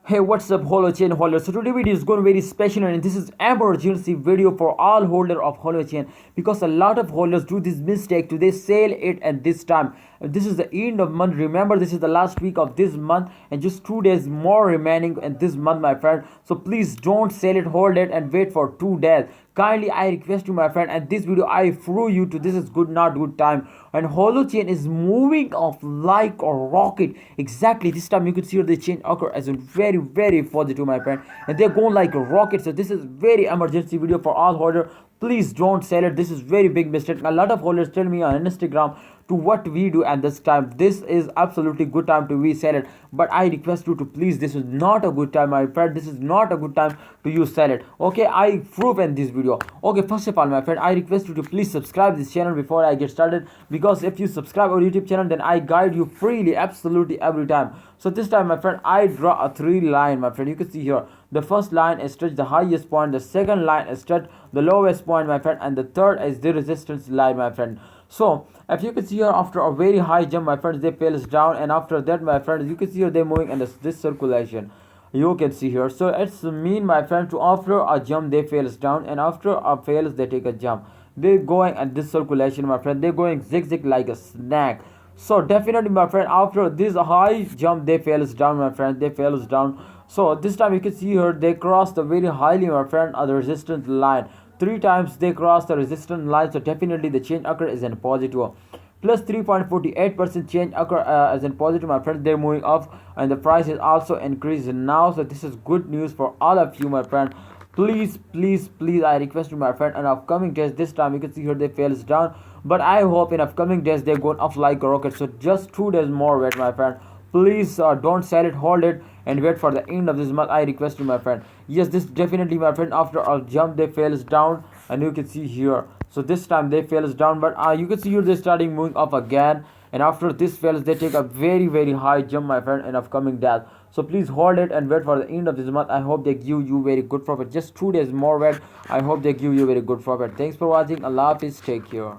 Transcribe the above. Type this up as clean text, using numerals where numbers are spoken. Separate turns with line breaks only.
Hey, what's up, Holochain holders? So today video is going to be very special, and this is emergency video for all holder of Holochain, because a lot of holders do this mistake to they sell it at this time. This is the end of month. Remember, this is the last week of this month, and just 2 days more remaining in this month, my friend. So please don't sell it, hold it, and wait for 2 days. Kindly, I request you, my friend, and this video I throw you to this is good, not good time. And Holochain is moving off like a rocket. Exactly this time you could see the change occur as a very positive, my friend, and they're going like a rocket. So this is very emergency video for all holder. Please don't sell it. This is very big mistake. A lot of holders tell me on Instagram to what we do at this time. This is absolutely good time to resell it, but I request you to please, this is not a good time, my friend. This is not a good time to you sell it. Okay, I prove in this video. Okay, first of all, my friend, I request you to please subscribe this channel before I get started, because if you subscribe our YouTube channel, then I guide you freely absolutely every time. So this time, my friend, I draw a 3 line, my friend. You can see here the first line is touch the highest point, the second line is touch the lowest point, my friend, and the third is the resistance line, my friend. So if you can see here, after a very high jump, my friends, they fails down, and after that, my friends, you can see here they're moving in this circulation. You can see here, so it's mean, my friend, to after a jump they fails down, and after a fails they take a jump. They're going at this circulation, my friend. They're going zigzag like a snack. So definitely, my friend, after this high jump they fails down, my friend. They fails down. So this time you can see here they cross the very highly, my friend, the resistance line. 3 times they cross the resistance line, so definitely the change occur is in positive. Plus 3.48% change occur as in positive, my friend. They're moving up, and the price is also increasing now. So this is good news for all of you, my friend. Please, I request you, my friend, in upcoming days, this time you can see here they fails down, but I hope in upcoming days they're going up like a rocket. So just 2 days more wait, my friend. Please don't sell it, hold it, and wait for the end of this month. I request you, my friend. Yes, this definitely, my friend, after a jump they fails down, and you can see here, so this time they fails down, but you can see here they're starting moving up again, and after this fails they take a very high jump, my friend, in upcoming days. So please hold it and wait for the end of this month. I hope they give you very good profit. Just 2 days more wait. I hope they give you very good profit. Thanks for watching. Allah Hafiz. Take care.